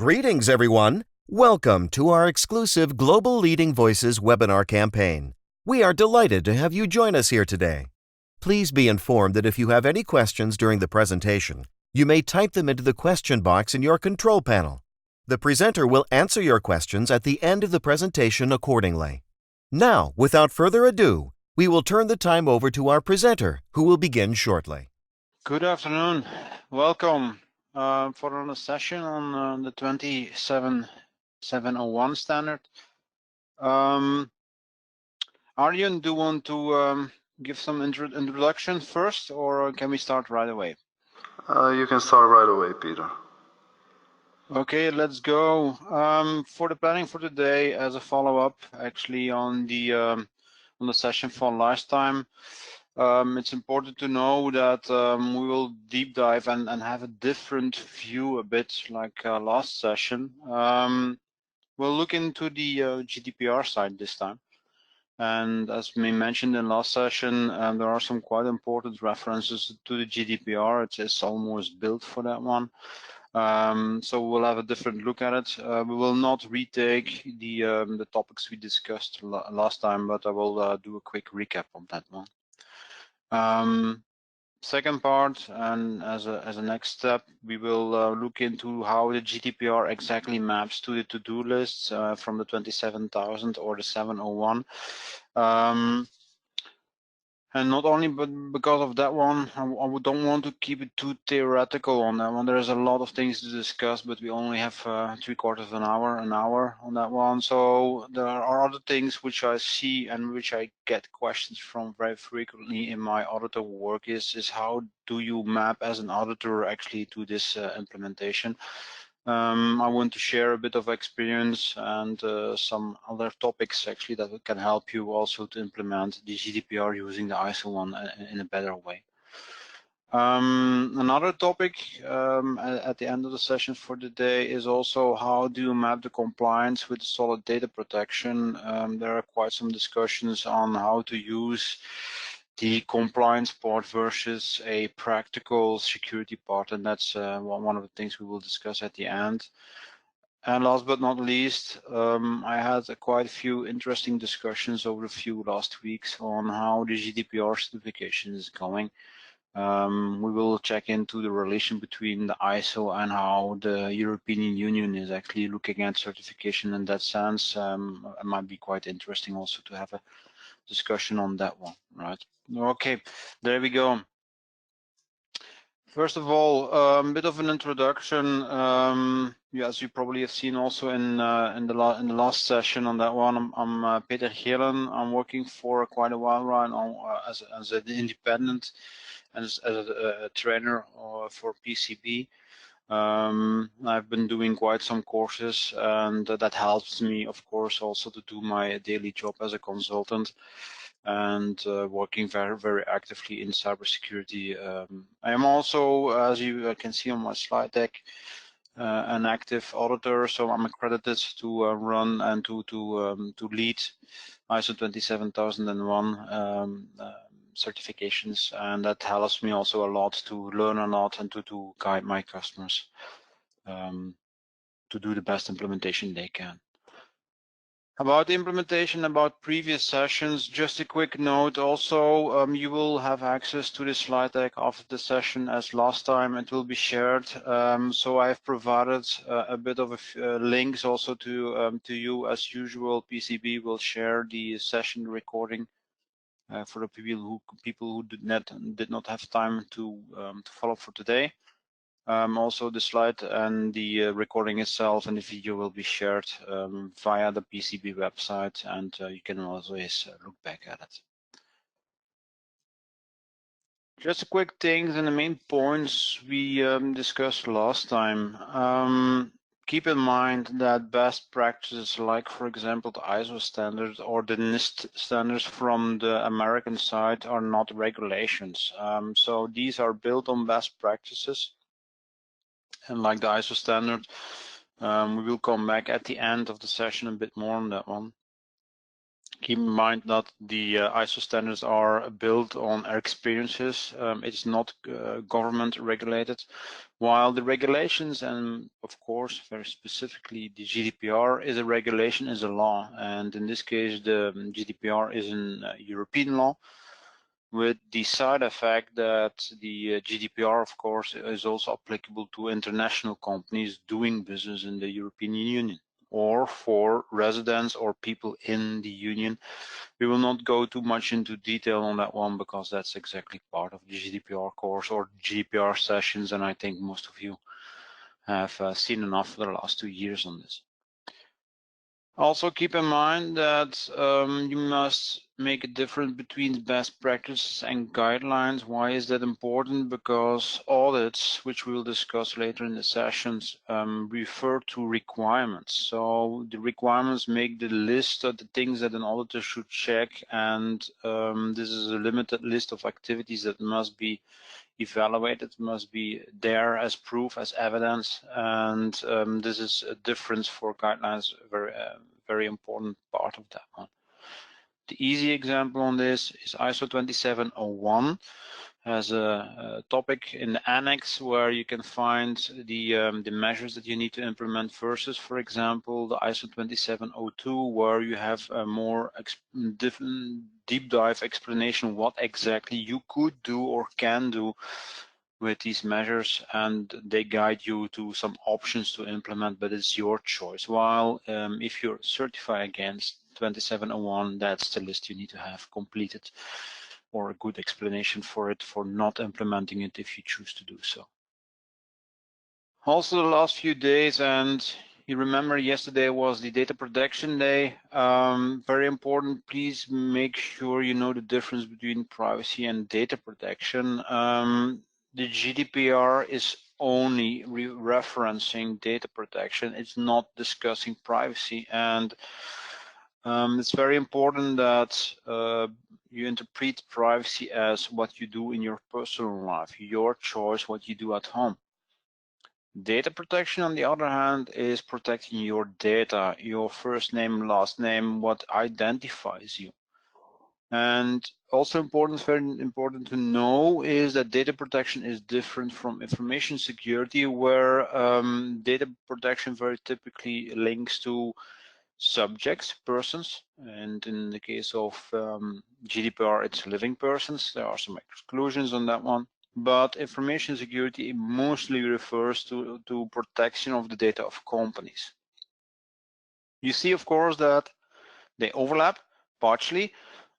Greetings, everyone. Welcome to our exclusive Global Leading Voices webinar campaign. We are delighted to have you join us here today. Please be informed that if you have any questions during the presentation, you may type them into the question box in your control panel. The presenter will answer your questions at the end of the presentation accordingly. Now, without further ado, we will turn the time over to our presenter, who will begin shortly. Good afternoon. Welcome for another session on the 27701 standard. Arjen, do you want to give some introduction first, or can we start right away? You can start right away, Peter. Okay, let's go. For the planning for today, as a follow-up, actually on the session from last time, it's important to know that we will deep dive and have a different view, a bit like last session. We'll look into the GDPR side this time. And as we mentioned in last session, there are some quite important references to the GDPR. It's almost built for that one. So we'll have a different look at it. We will not retake the topics we discussed last time, but I will do a quick recap on that one. Second part, and as a next step, we will look into how the GDPR exactly maps to the to-do lists from the 27000 or the 701. And not only, but because of that one, I don't want to keep it too theoretical on that one. There's a lot of things to discuss, but we only have 3/4 of an hour on that one. So there are other things which I see and which I get questions from very frequently in my auditor work is how do you map as an auditor actually to this implementation? I want to share a bit of experience and some other topics actually that can help you also to implement the GDPR using the ISO one in a better way. Another topic at the end of the session for today is also how do you map the compliance with solid data protection. There are quite some discussions on how to use the compliance part versus a practical security part, and that's one of the things we will discuss at the end. And last but not least, I had quite a few interesting discussions over the few last weeks on how the GDPR certification is going. We will check into the relation between the ISO and how the European Union is actually looking at certification in that sense. It might be quite interesting also to have a discussion on that one, right? Okay, there we go. First of all, a bit of an introduction. As you probably have seen also in the last session on that one, I'm Peter Gillen. I'm working for quite a while right now as an independent and as a trainer for PCB. I've been doing quite some courses, and that helps me, of course, also to do my daily job as a consultant and working very actively in cybersecurity. I am also, as you can see on my slide deck, an active auditor, so I'm accredited to run and to lead ISO 27001 certifications, and that helps me also a lot to learn a lot and to guide my customers to do the best implementation they can. About the implementation, about previous sessions, just a quick note also, you will have access to the slide deck after the session as last time. It will be shared. So I've provided a bit of links also to you. As usual, PCB will share the session recording for the people who did not have time to follow for today. Also the slide and the recording itself and the video will be shared via the PCB website, and you can always look back at it. Just a quick things and the main points we discussed last time. Keep in mind that best practices like, for example, the ISO standards or the NIST standards from the American side are not regulations. So these are built on best practices. And like the ISO standard, we will come back at the end of the session a bit more on that one. Keep in mind that the ISO standards are built on our experiences. It's not government regulated, while the regulations and of course very specifically the GDPR is a regulation, is a law, and in this case the GDPR is an European law, with the side effect that the GDPR of course is also applicable to international companies doing business in the European Union, or for residents or people in the Union. We will not go too much into detail on that one because that's exactly part of the GDPR course or GDPR sessions, and I think most of you have seen enough for the last 2 years on this. Also keep in mind that you must make a difference between best practices and guidelines. Why is that important? Because audits, which we'll discuss later in the sessions, refer to requirements. So the requirements make the list of the things that an auditor should check, and this is a limited list of activities that must be evaluated, must be there as proof, as evidence, and this is a difference for guidelines, very important part of that one. The easy example on this is ISO 27001 has a topic in the annex where you can find the measures that you need to implement versus, for example, the ISO 27002, where you have a more deep dive explanation what exactly you could do or can do with these measures, and they guide you to some options to implement, but it's your choice. While if you're certified against 27001, that's the list you need to have completed, or a good explanation for it, for not implementing it if you choose to do so. Also the last few days, and you remember yesterday was the data protection day, very important, please make sure you know the difference between privacy and data protection. The GDPR is only referencing data protection, it's not discussing privacy, and it's very important that you interpret privacy as what you do in your personal life, your choice, what you do at home. Data protection, on the other hand, is protecting your data, your first name, last name, what identifies you. And also important, very important to know, is that data protection is different from information security, where data protection very typically links to subjects, persons, and in the case of GDPR, it's living persons. There are some exclusions on that one, but information security mostly refers to protection of the data of companies. You see, of course, that they overlap partially,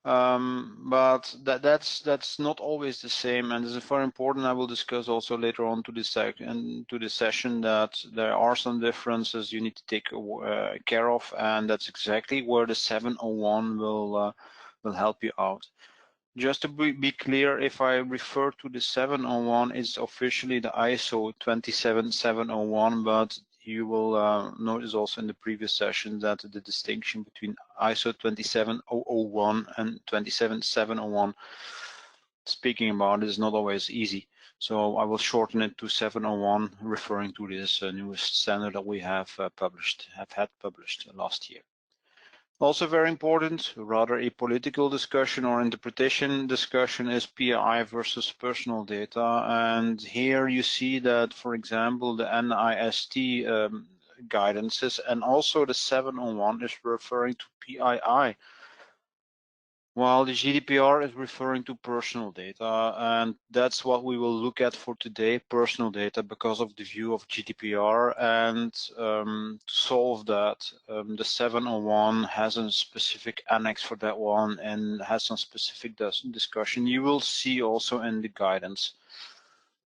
but that's not always the same, and this is very important. I will discuss also later on to this session that there are some differences you need to take care of, and that's exactly where the 701 will help you out. Just to be clear, if I refer to the 701, it's officially the ISO 27701, but you will notice also in the previous session that the distinction between ISO 27001 and 27701, speaking about, is not always easy. So I will shorten it to 701, referring to this newest standard that we have had published last year. Also very important, rather a political discussion or interpretation discussion, is PII versus personal data. And here you see that, for example, the NIST guidances and also the 701 is referring to PII, while the GDPR is referring to personal data, and that's what we will look at for today, personal data, because of the view of GDPR. And to solve that, the 701 has a specific annex for that one and has some specific discussion. You will see also in the guidance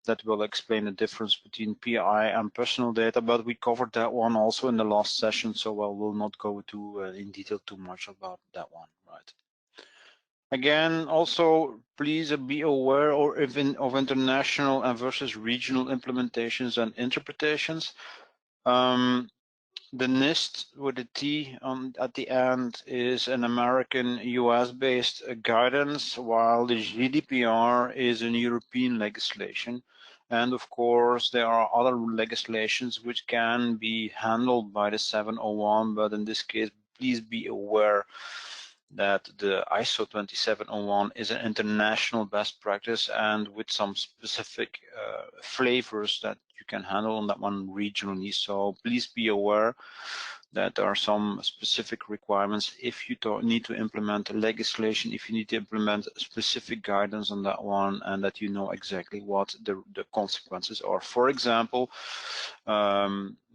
that will explain the difference between PI and personal data, but we covered that one also in the last session, so I will not go in detail too much about that one, right? Again, also please be aware of international and versus regional implementations and interpretations. The NIST with a T at the end is an American US-based guidance, while the GDPR is an European legislation. And of course, there are other legislations which can be handled by the 701, but in this case, please be aware that the ISO 27001 is an international best practice, and with some specific flavors that you can handle on that one regionally. So please be aware that there are some specific requirements if you need to implement legislation, if you need to implement specific guidance on that one, and that you know exactly what the consequences are. For example,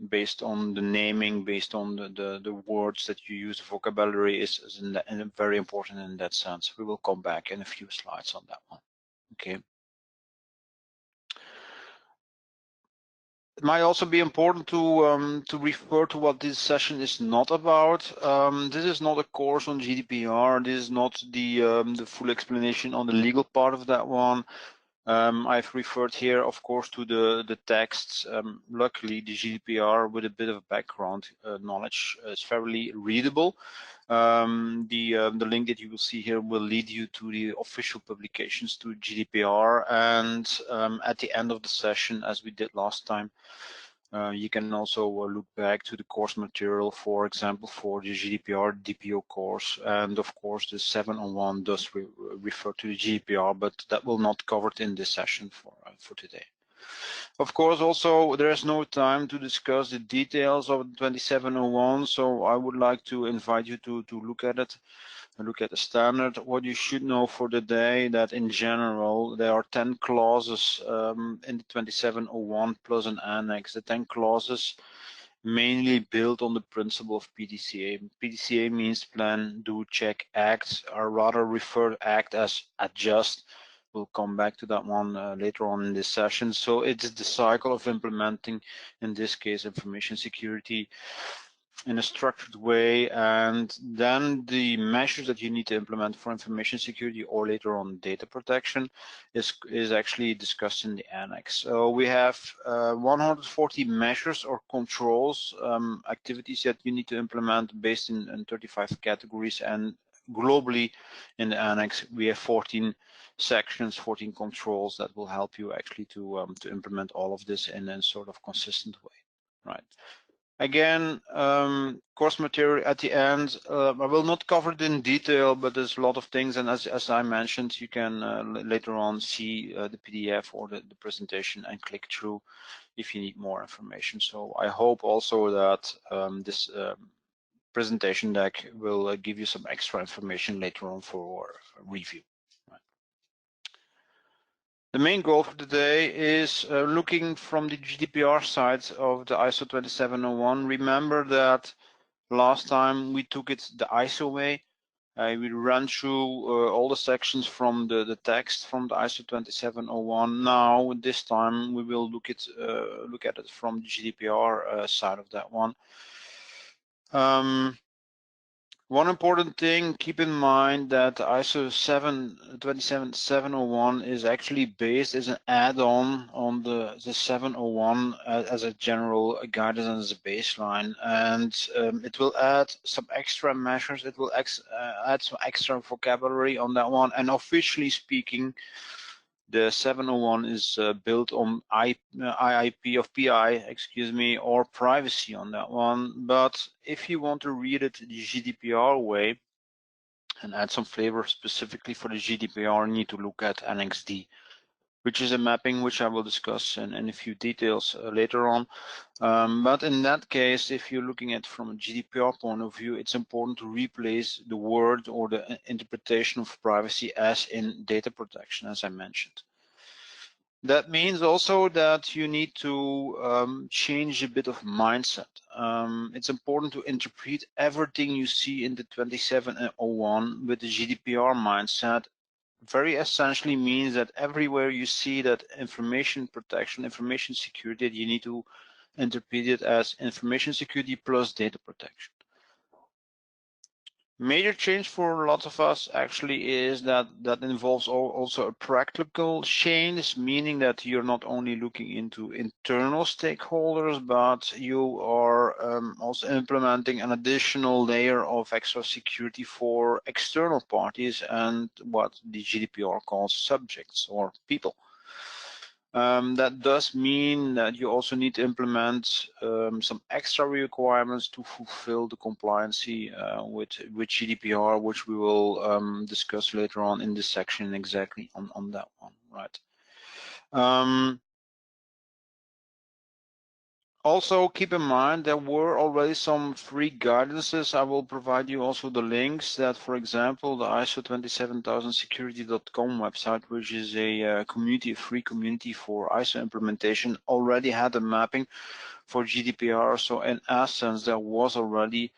based on the naming, based on the words that you use, the vocabulary is very important in that sense. We will come back in a few slides on that one. Okay. It might also be important to refer to what this session is not about. This is not a course on GDPR. This is not the full explanation on the legal part of that one. I've referred here, of course, to the texts. Luckily, the GDPR with a bit of background knowledge is fairly readable. The link that you will see here will lead you to the official publications to GDPR, and at the end of the session, as we did last time, you can also look back to the course material, for example, for the GDPR DPO course, and of course the 701 does refer to the GDPR, but that will not cover it in this session for today. Of course, also there is no time to discuss the details of 2701, so I would like to invite you to look at it. Look at the standard. What you should know for the day, that in general there are 10 clauses in the 2701 plus an annex. The 10 clauses mainly built on the principle of PDCA. PDCA means plan, do, check, act, or rather refer to act as adjust. We'll come back to that one later on in this session. So it's the cycle of implementing, in this case, information security in a structured way, and then the measures that you need to implement for information security or later on data protection is actually discussed in the annex. So we have 140 measures or controls, activities that you need to implement based in 35 categories, and globally in the annex we have 14 sections, 14 controls that will help you actually to implement all of this in a sort of consistent way, right? Again, course material at the end. I will not cover it in detail, but there's a lot of things, and as I mentioned, you can later on see the PDF or the presentation and click through if you need more information. So I hope also that this presentation deck will give you some extra information later on for review. The main goal for today is looking from the GDPR side of the ISO 2701. Remember that last time we took it the ISO way. We ran through all the sections from the text from the ISO 2701. Now, this time we will look at it from the GDPR side of that one. One important thing, keep in mind that ISO 27701 is actually based as an add-on on the 701 as a general guidance and as a baseline, and it will add some extra measures, it will add some extra vocabulary on that one, and officially speaking, the 701 is built on IIP of PI, excuse me, or privacy on that one. But if you want to read it the GDPR way and add some flavor specifically for the GDPR, you need to look at Annex D, which is a mapping which I will discuss in a few details later on. But in that case, if you're looking at from a GDPR point of view, it's important to replace the word or the interpretation of privacy as in data protection, as I mentioned. That means also that you need to change a bit of mindset. It's important to interpret everything you see in the 2701 with the GDPR mindset. Very essentially means that everywhere you see that information protection, information security, you need to interpret it as information security plus data protection. Major change for lots of us actually is that involves also a practical change, meaning that you're not only looking into internal stakeholders, but you are also implementing an additional layer of extra security for external parties and what the GDPR calls subjects or people. That does mean that you also need to implement some extra requirements to fulfill the compliancy with GDPR, which we will discuss later on in this section exactly on that one, right? Also, keep in mind there were already some free guidances. I will provide you also the links that, for example, the ISO 27000security.com website, which is a free community for ISO implementation, already had a mapping for GDPR. So in essence, there was already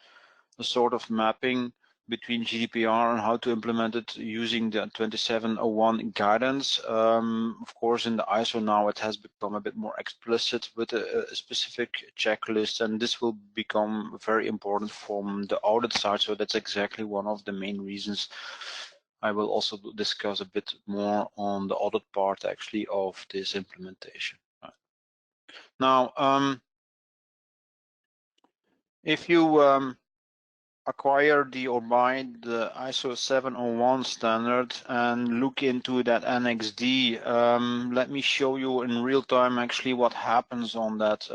a sort of mapping between GDPR and how to implement it using the 2701 guidance. Of course, in the ISO now it has become a bit more explicit with a specific checklist, and this will become very important from the audit side. So that's exactly one of the main reasons I will also discuss a bit more on the audit part actually of this implementation. Now, if you acquire or buy the ISO 701 standard and look into that Annex D, let me show you in real time actually what happens on that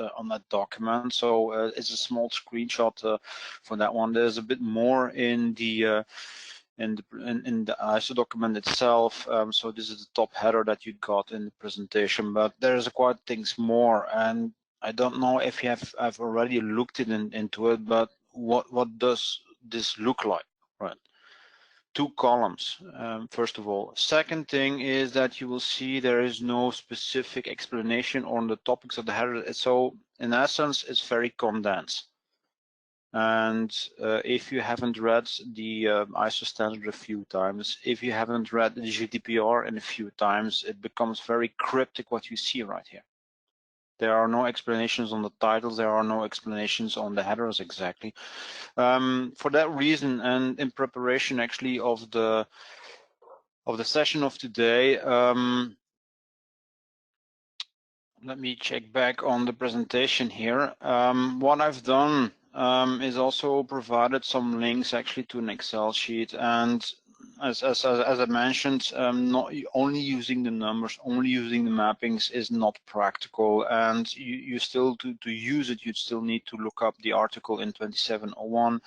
document. So it's a small screenshot for that one. There's a bit more in the ISO document itself. So this is the top header that you got in the presentation, but there's quite things more, and I don't know if you have already looked into it, but what does this look like, right? 2 columns, first of all. Second thing is that you will see there is no specific explanation on the topics of the header. So in essence, it's very condensed. And if you haven't read the ISO standard a few times, if you haven't read the GDPR in a few times, it becomes very cryptic what you see right here. There are no explanations on the titles, there are no explanations on the headers exactly. For that reason, and in preparation actually of the session of today, let me check back on the presentation here. What I've done is also provided some links actually to an Excel sheet, and as I mentioned, not only using the numbers, only using the mappings is not practical, and you still to use it, you still need to look up the article in 2701.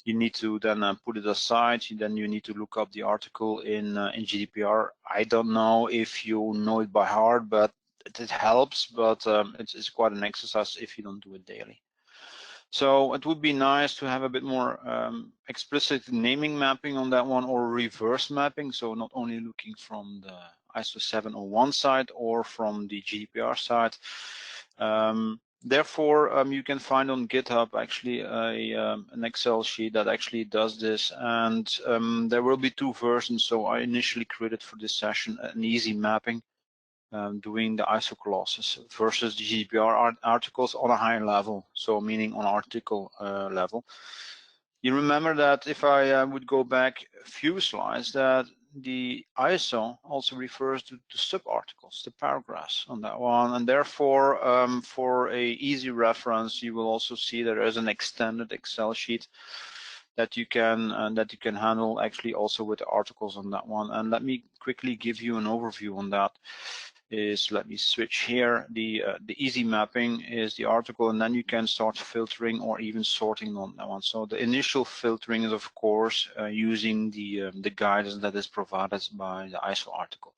You need to then put it aside. Then you need to look up the article in GDPR. I don't know if you know it by heart, but it helps, but it's quite an exercise if you don't do it daily. So it would be nice to have a bit more explicit naming mapping on that one, or reverse mapping. So not only looking from the ISO 701 side or from the GDPR side. Therefore, you can find on GitHub actually an Excel sheet that actually does this, and there will be 2 versions. So I initially created for this session an easy mapping doing the ISO clauses versus the GDPR articles on a higher level, so meaning on article level. You remember that if I would go back a few slides, that the ISO also refers to sub-articles, the paragraphs on that one, and therefore for a easy reference, you will also see there is an extended Excel sheet that you can handle actually also with the articles on that one. And let me quickly give you an overview on that. Let me switch here. The easy mapping is the article, and then you can start filtering or even sorting on that one. So the initial filtering is of course using the guidance that is provided by the ISO article.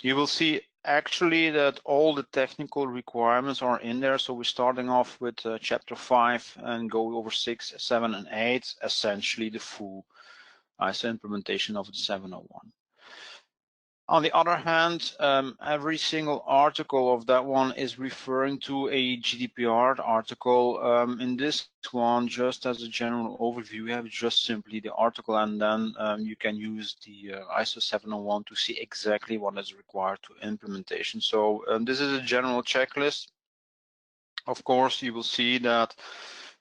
You will see actually that all the technical requirements are in there. So we're starting off with chapter 5 and go over 6, 7, and 8, essentially the full ISO implementation of the 701. On the other hand, every single article of that one is referring to a GDPR article. In this one, just as a general overview, we have just simply the article, and then you can use the ISO 701 to see exactly what is required to implementation. So this is a general checklist. Of course, you will see that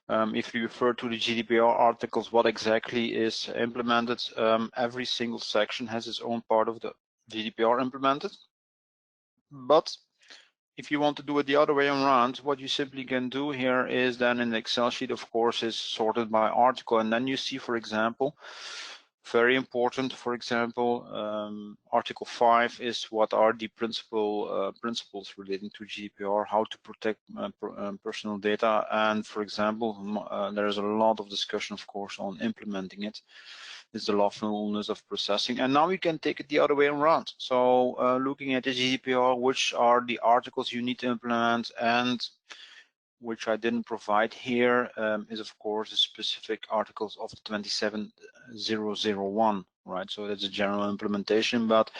if you refer to the GDPR articles, what exactly is implemented, every single section has its own part of the GDPR implemented. But if you want to do it the other way around, what you simply can do here is then in the Excel sheet, of course, is sorted by article. And then you see, for example, Very important, for example, Article 5 is what are the principles relating to GDPR, how to protect personal data, and for example, there is a lot of discussion, of course, on implementing it. It's the lawfulness of processing, and now we can take it the other way around. So looking at the GDPR, which are the articles you need to implement, and which I didn't provide here, is of course the specific articles of 27001, right? So that's a general implementation, but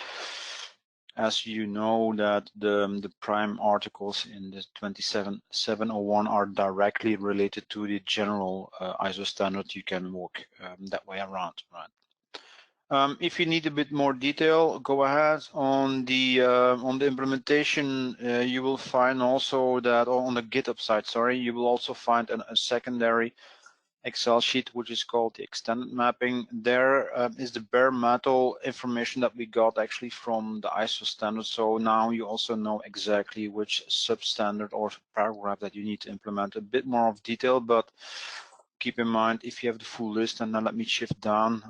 as you know that the prime articles in the 27701 are directly related to the general ISO standard, you can work that way around, right? If you need a bit more detail, go ahead. On the implementation, you will find also that on the GitHub side, sorry, you will also find a secondary Excel sheet which is called the extended mapping. There is the bare metal information that we got actually from the ISO standard. So now you also know exactly which substandard or paragraph that you need to implement. A bit more of detail, but keep in mind, if you have the full list, and then let me shift down,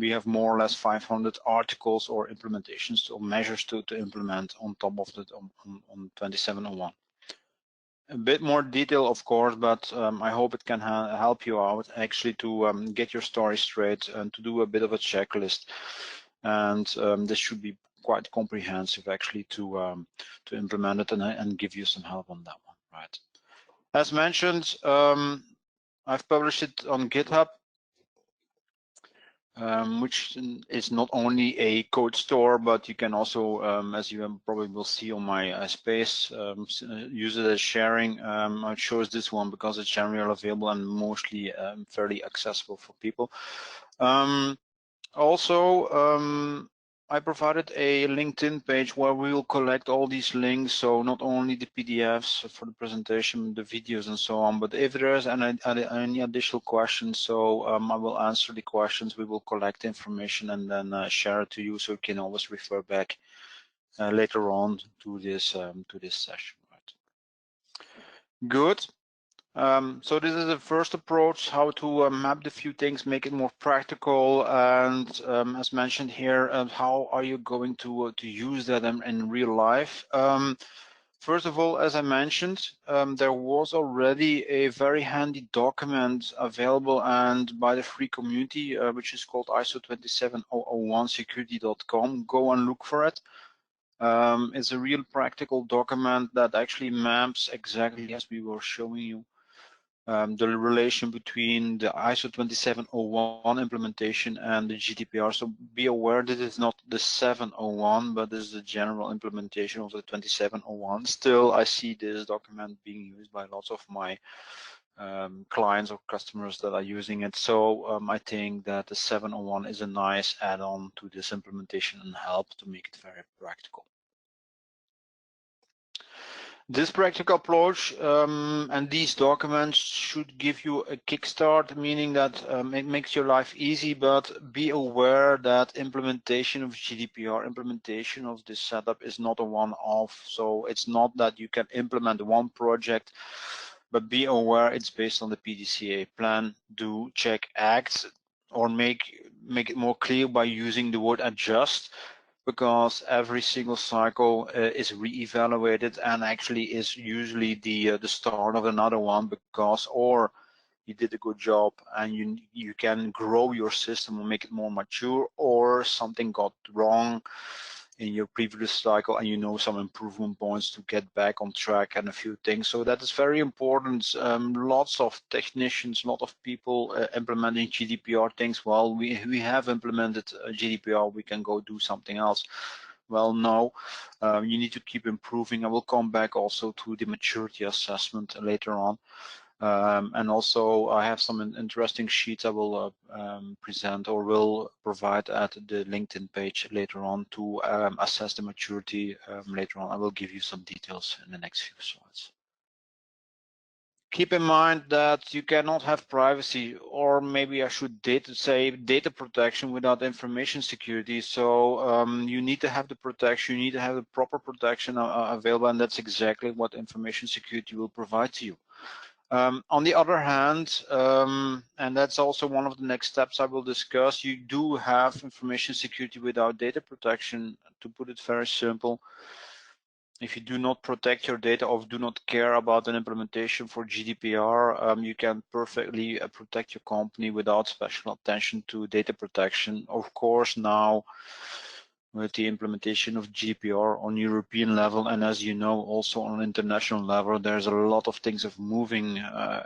we have more or less 500 articles or implementations or measures to implement on top of the on 2701. A bit more detail, of course, but I hope it can help you out actually to get your story straight and to do a bit of a checklist. And this should be quite comprehensive actually to implement it and give you some help on that one, right? As mentioned, I've published it on GitHub, which is not only a code store, but you can also, as you probably will see on my space, use it as sharing. I chose this one because it's generally available and mostly fairly accessible for people. Also, I provided a LinkedIn page where we will collect all these links, so not only the PDFs for the presentation, the videos and so on, but if there is any additional questions, so I will answer the questions, we will collect information and then share it to you, so you can always refer back later on to this session. Right. Good. So this is the first approach, how to map the few things, make it more practical, and as mentioned here, how are you going to use that in real life? First of all, as I mentioned, there was already a very handy document available and by the free community, which is called ISO 27001security.com. Go and look for it. It's a real practical document that actually maps exactly as we were showing you. The relation between the ISO 27001 implementation and the GDPR. So be aware that it's not the 701, but this is the general implementation of the 2701. Still, I see this document being used by lots of my clients or customers that are using it. So I think that the 701 is a nice add-on to this implementation and help to make it very practical. This practical approach and these documents should give you a kickstart, meaning that it makes your life easy, but be aware that implementation of GDPR, implementation of this setup is not a one-off. So it's not that you can implement one project, but be aware it's based on the PDCA plan, do, check, act, or make it more clear by using the word adjust, because every single cycle is re-evaluated and actually is usually the start of another one, because or you did a good job and you can grow your system and make it more mature, or something got wrong in your previous cycle and you know some improvement points to get back on track and a few things. So that is very important. Lots of technicians, a lot of people implementing GDPR things. Well, we have implemented GDPR, we can go do something else. Well, no, you need to keep improving. I will come back also to the maturity assessment later on. And also I have some interesting sheets I will present or will provide at the LinkedIn page later on to assess the maturity later on. I will give you some details in the next few slides. Keep in mind that you cannot have privacy, or maybe I should say data protection without information security. So you need to have the protection, you need to have the proper protection available, and that's exactly what information security will provide to you. On the other hand, and that's also one of the next steps I will discuss, you do have information security without data protection. To put it very simple, if you do not protect your data or do not care about an implementation for GDPR, you can perfectly protect your company without special attention to data protection. Of course, now with the implementation of GDPR on European level, and as you know, also on international level, there's a lot of things of moving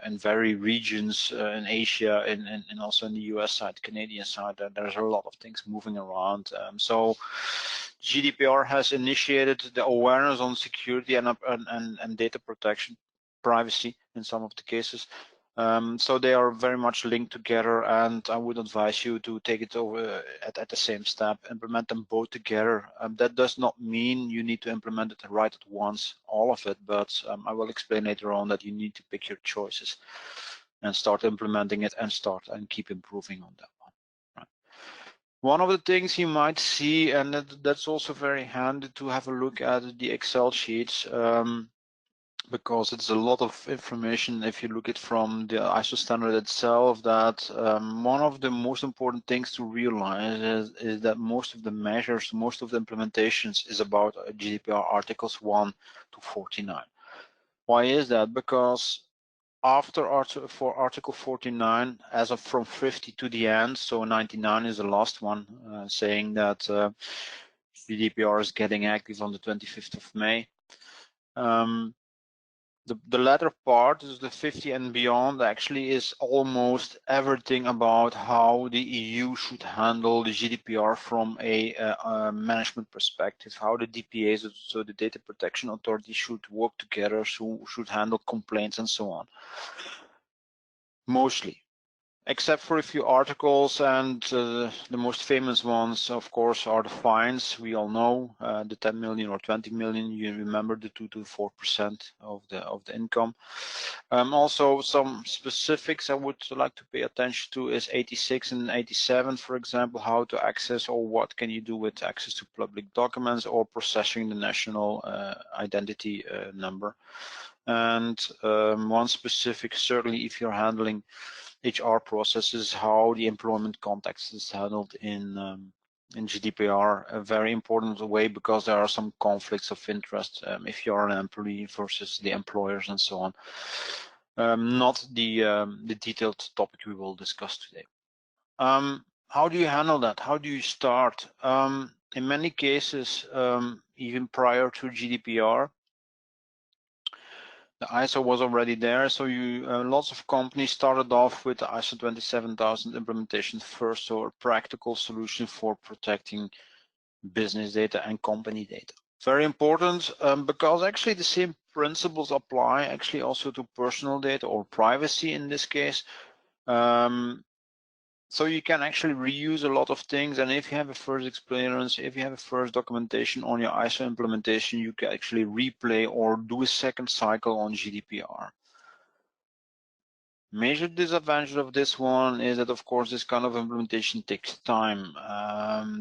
in various regions in Asia and also in the US side, Canadian side. There's a lot of things moving around. So GDPR has initiated the awareness on security and data protection, privacy in some of the cases. So they are very much linked together, and I would advise you to take it over at the same step, implement them both together. That does not mean you need to implement it right at once, all of it, but I will explain later on that you need to pick your choices and start implementing it and keep improving on that one. Right. One of the things you might see, and that's also very handy to have a look at the Excel sheets, because it's a lot of information if you look at from the ISO standard itself, that one of the most important things to realize is that most of the measures, most of the implementations is about GDPR articles 1 to 49. Why is that? Because for article 49, as of from 50 to the end, so 99 is the last one, saying that GDPR is getting active on the 25th of May. The latter part is the 50 and beyond, actually is almost everything about how the EU should handle the GDPR from a management perspective, how the DPAs, so the data protection authority, should work together, should handle complaints and so on. Mostly. Except for a few articles, and the most famous ones, of course, are the fines. We all know the 10 million or 20 million. You remember the 2 to 4% of the income. Also, some specifics I would like to pay attention to is 86 and 87, for example, how to access or what can you do with access to public documents or processing the national identity number. And one specific, certainly if you're handling HR processes, how the employment context is handled in GDPR, a very important way, because there are some conflicts of interest if you're an employee versus the employers and so on. Not the detailed topic we will discuss today. How do you handle that? How do you start? In many cases, even prior to GDPR, the ISO was already there, so lots of companies started off with the ISO 27000 implementation first, so a practical solution for protecting business data and company data. Very important, because actually the same principles apply actually also to personal data or privacy in this case. So you can actually reuse a lot of things, and if you have a first experience, if you have a first documentation on your ISO implementation, you can actually replay or do a second cycle on GDPR. Major disadvantage of this one is that, of course, this kind of implementation takes time.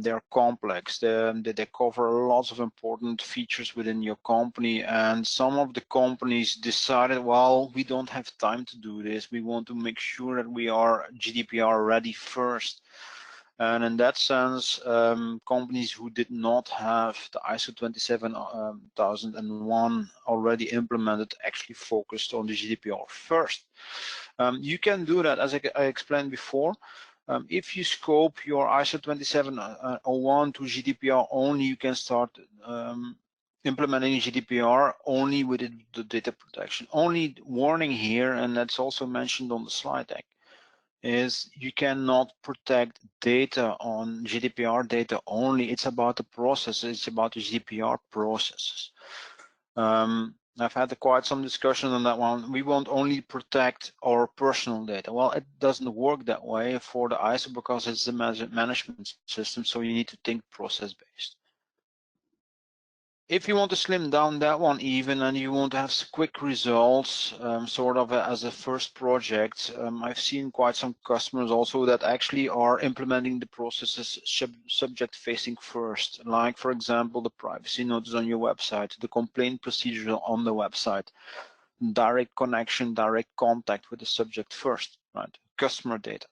They're complex. They cover lots of important features within your company, and some of the companies decided, well, we don't have time to do this. We want to make sure that we are GDPR ready first. And in that sense, companies who did not have the ISO 27001 already implemented actually focused on the GDPR first. You can do that, as I explained before. If you scope your ISO 27001 to GDPR only, you can start implementing GDPR only with the data protection. Only warning here, and that's also mentioned on the slide deck, is you cannot protect data on GDPR data only. It's about the process. It's about the GDPR processes. I've had quite some discussion on that one. We won't only protect our personal data. Well, it doesn't work that way for the ISO because it's a management system, so you need to think process-based. If you want to slim down that one even, and you want to have quick results, sort of as a first project, I've seen quite some customers also that actually are implementing the processes subject facing first, like, for example, the privacy notice on your website, the complaint procedure on the website. direct connection, direct contact with the subject first, right? Customer data.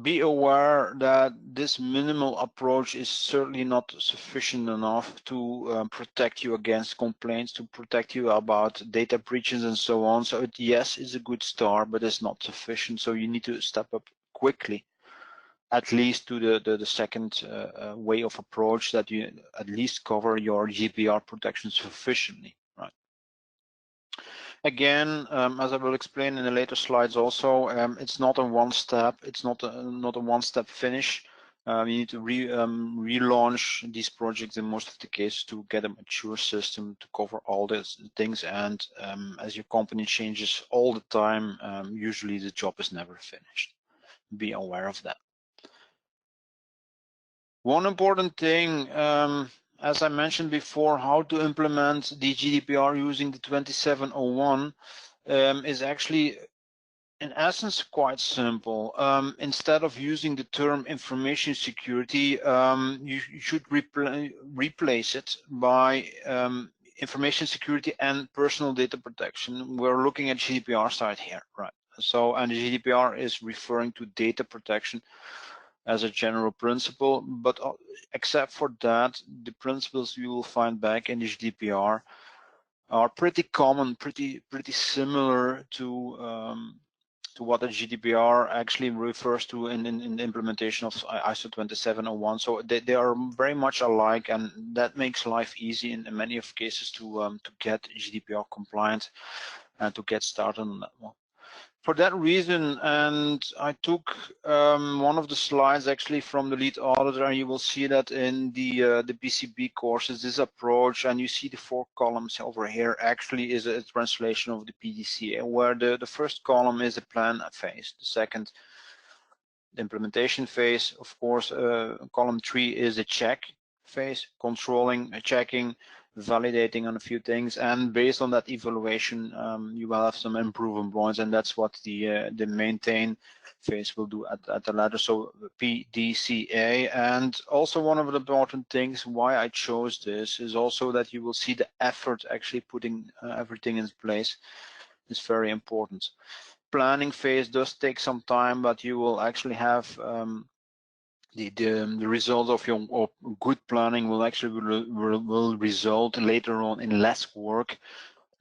Be aware that this minimal approach is certainly not sufficient enough to protect you against complaints, to protect you about data breaches and so on. So it, yes, is a good start, but it's not sufficient. So you need to step up quickly, at least to the second way of approach, that you at least cover your GDPR protection sufficiently, right? Again, as I will explain in the later slides also, it's not a one-step, it's not a one-step finish. You need to relaunch these projects in most of the cases to get a mature system to cover all these things. And as your company changes all the time, usually the job is never finished. Be aware of that. One important thing, as I mentioned before, how to implement the GDPR using the 2701 is actually, in essence, quite simple. Instead of using the term information security, you should replace it by information security and personal data protection. We're looking at GDPR side here, right? So, and the GDPR is referring to data protection as a general principle, but except for that, the principles you will find back in the GDPR are pretty common, pretty similar to what the GDPR actually refers to in the implementation of ISO 2701. So they are very much alike, and that makes life easy in many of cases to get GDPR compliant and to get started on that one. For that reason, and I took one of the slides actually from the lead auditor, and you will see that in the PCB courses, this approach, and you see the 4 columns over here actually is a translation of the PDCA, where the first column is the plan phase, the second, the implementation phase, of course, column 3 is a check phase, controlling, checking, validating on a few things, and based on that evaluation, you will have some improvement points, and that's what the maintain phase will do at the latter. So PDCA. And also one of the important things why I chose this is also that you will see the effort actually putting everything in place is very important. Planning phase does take some time, but you will actually have the result of your good planning will actually will result later on in less work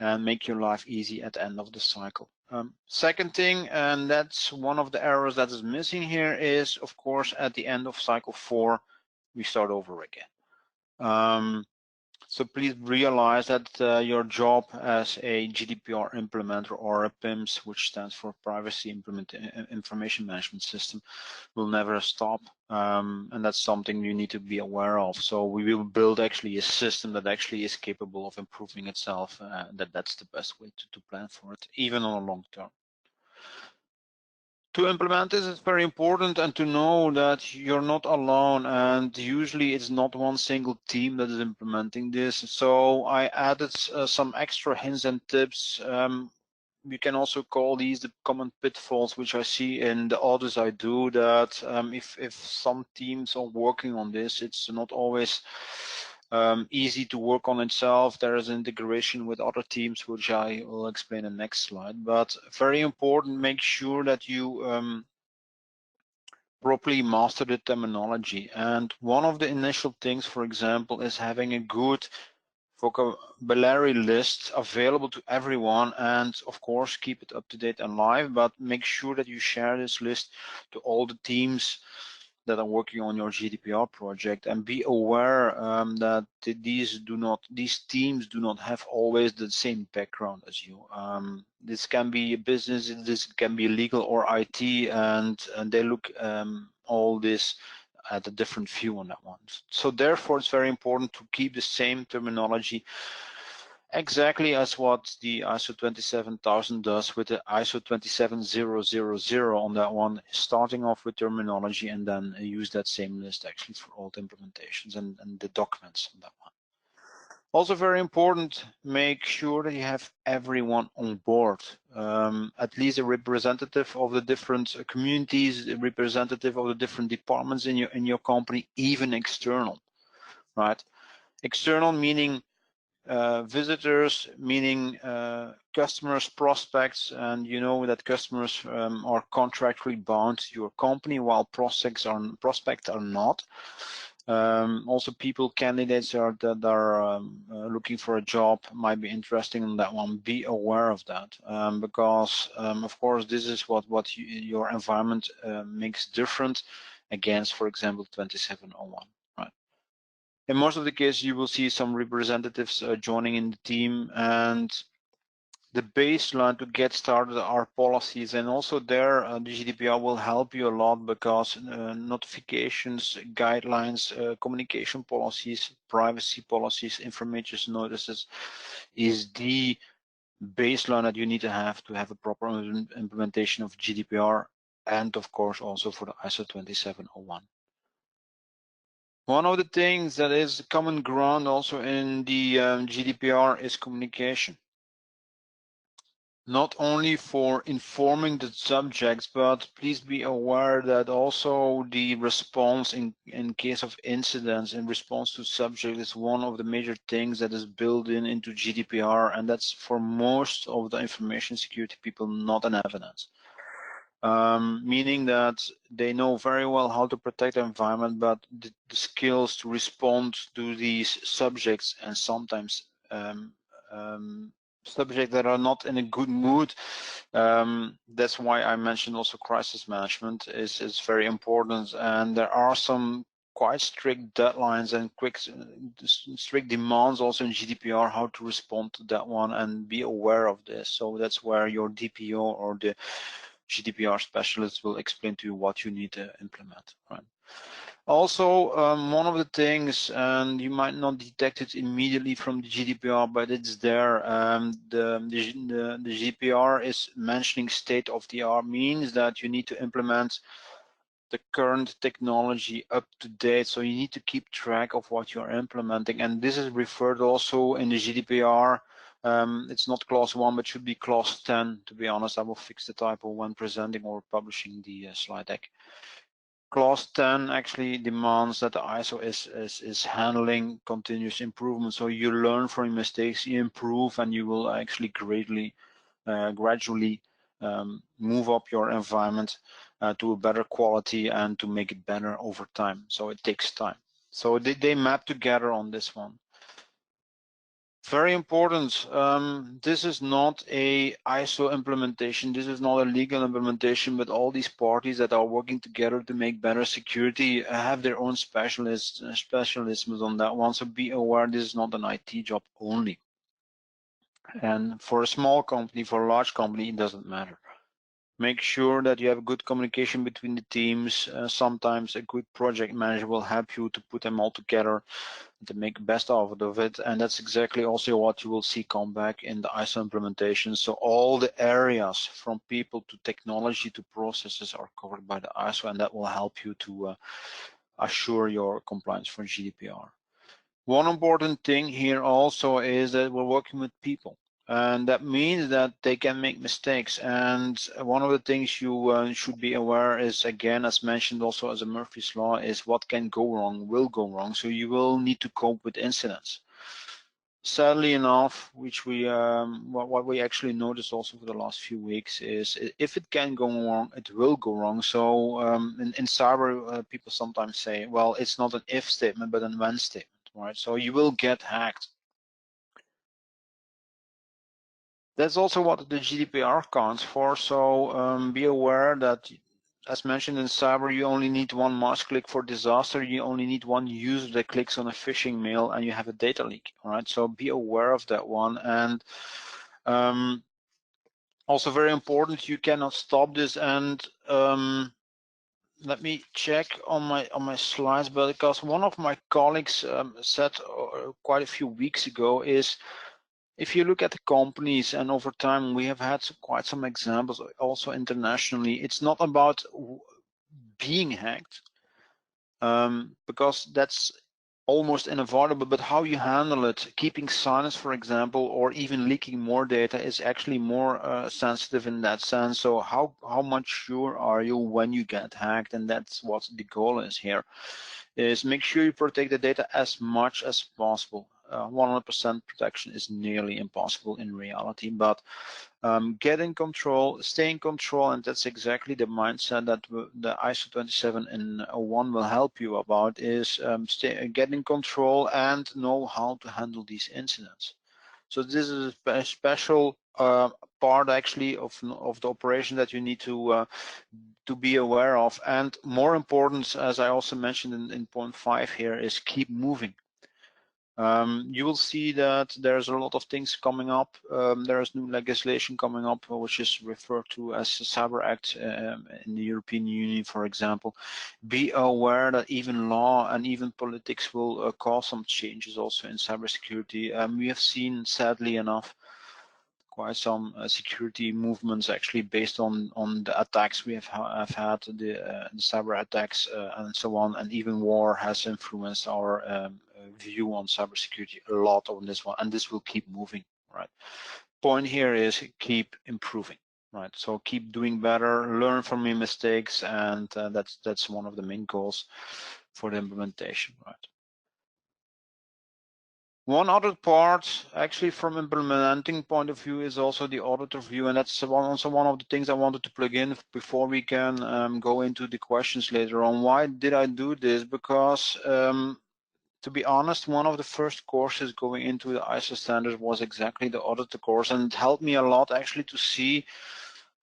and make your life easy at the end of the cycle. Second thing, and that's one of the errors that is missing here, is of course at the end of cycle 4 we start over again. So please realize that your job as a GDPR implementer, or a PIMS, which stands for Privacy Information Management System, will never stop, and that's something you need to be aware of. So we will build actually a system that actually is capable of improving itself. That's the best way to plan for it, even on a long term. To implement this, it's very important, and to know that you're not alone, and usually it's not one single team that is implementing this. So I added some extra hints and tips. You can also call these the common pitfalls, which I see in the audits I do, that if some teams are working on this, it's not always easy to work on itself. There is integration with other teams, which I will explain in the next slide. But very important, make sure that you properly master the terminology. And one of the initial things, for example, is having a good vocabulary list available to everyone, and of course keep it up to date and live, but make sure that you share this list to all the teams that are working on your GDPR project, and be aware that these teams do not have always the same background as you. This can be a business, this can be legal or IT, and they look all this at a different view on that one. So therefore, it's very important to keep the same terminology, exactly as what the ISO 27000 does with the ISO 27000 on that one, starting off with terminology and then use that same list actually for all the implementations and the documents on that one. Also very important, make sure that you have everyone on board, at least a representative of the different communities, a representative of the different departments in your company, even external, right? External meaning visitors, meaning customers, prospects, and you know that customers are contractually bound to your company, while prospects are not. Also, people, candidates that are looking for a job might be interesting in that one. Be aware of that, because of course this is what your environment makes different against, for example, 2701. Right. In most of the cases, you will see some representatives joining in the team, and the baseline to get started are policies, and also there the GDPR will help you a lot, because notifications, guidelines, communication policies, privacy policies, information notices is the baseline that you need to have a proper implementation of GDPR, and of course also for the ISO 2701. One of the things that is common ground also in the GDPR is communication. Not only for informing the subjects, but please be aware that also the response in case of incidents in response to subject is one of the major things that is built into GDPR, and that's for most of the information security people not an evidence. Meaning that they know very well how to protect the environment, but the skills to respond to these subjects, and sometimes subjects that are not in a good mood. That's why I mentioned also crisis management is very important, and there are some quite strict deadlines and strict demands also in GDPR how to respond to that one, and be aware of this. So that's where your DPO or the GDPR specialist will explain to you what you need to implement. Right. Also, one of the things, and you might not detect it immediately from the GDPR, but it's there. The GDPR is mentioning state of the art, means that you need to implement the current technology up to date. So you need to keep track of what you're implementing, and this is referred also in the GDPR. It's not clause 1, but should be clause 10. To be honest, I will fix the typo when presenting or publishing the slide deck. Clause 10 actually demands that the ISO is handling continuous improvement. So you learn from your mistakes, you improve, and you will actually gradually move up your environment to a better quality and to make it better over time. So it takes time. So they map together on this one. Very important, this is not a ISO implementation, this is not a legal implementation, but all these parties that are working together to make better security have their own specialisms on that one. So be aware, this is not an IT job only. And for a small company, for a large company, it doesn't matter. Make sure that you have good communication between the teams. Sometimes a good project manager will help you to put them all together to make the best out of it, and that's exactly also what you will see come back in the ISO implementation. So all the areas from people to technology to processes are covered by the ISO, and that will help you to assure your compliance for GDPR. One important thing here also is that we're working with people, and that means that they can make mistakes. And one of the things you should be aware is, again, as mentioned also as a Murphy's Law, is what can go wrong will go wrong. So you will need to cope with incidents. Sadly enough, which we what we actually noticed also for the last few weeks is, if it can go wrong, it will go wrong. So in cyber, people sometimes say, well, it's not an if statement, but a when statement. Right, so you will get hacked. That's also what the GDPR counts for. So be aware that, as mentioned in cyber, you only need one mouse click for disaster. You only need one user that clicks on a phishing mail, and you have a data leak. All right, so be aware of that one. And also very important, you cannot stop this. And let me check on my slides, but because one of my colleagues said quite a few weeks ago is, if you look at the companies, and over time we have had quite some examples also internationally, it's not about being hacked, because that's almost unavoidable, but how you handle it. Keeping silence, for example, or even leaking more data is actually more sensitive in that sense. So how much sure are you when you get hacked? And that's what the goal is here, is make sure you protect the data as much as possible. 100% protection is nearly impossible in reality, but get in control, stay in control, and that's exactly the mindset that the ISO 27001 will help you about, is get in control and know how to handle these incidents. So this is a special part actually of the operation that you need to be aware of. And more important, as I also mentioned in point 5 here, is keep moving. You will see that there's a lot of things coming up. There is new legislation coming up, which is referred to as the Cyber Act in the European Union, for example. Be aware that even law and even politics will cause some changes also in cybersecurity. We have seen, sadly enough, quite some security movements actually based on the attacks we have had, the cyber attacks and so on, and even war has influenced our view on cybersecurity a lot on this one, and this will keep moving, right? Point here is keep improving, right? So keep doing better, learn from your mistakes, and that's one of the main goals for the implementation, right? One other part, actually from implementing point of view, is also the auditor view, and that's also one of the things I wanted to plug in before we can go into the questions later on. Why did I do this? Because to be honest, one of the first courses going into the ISO standards was exactly the auditor course, and it helped me a lot actually to see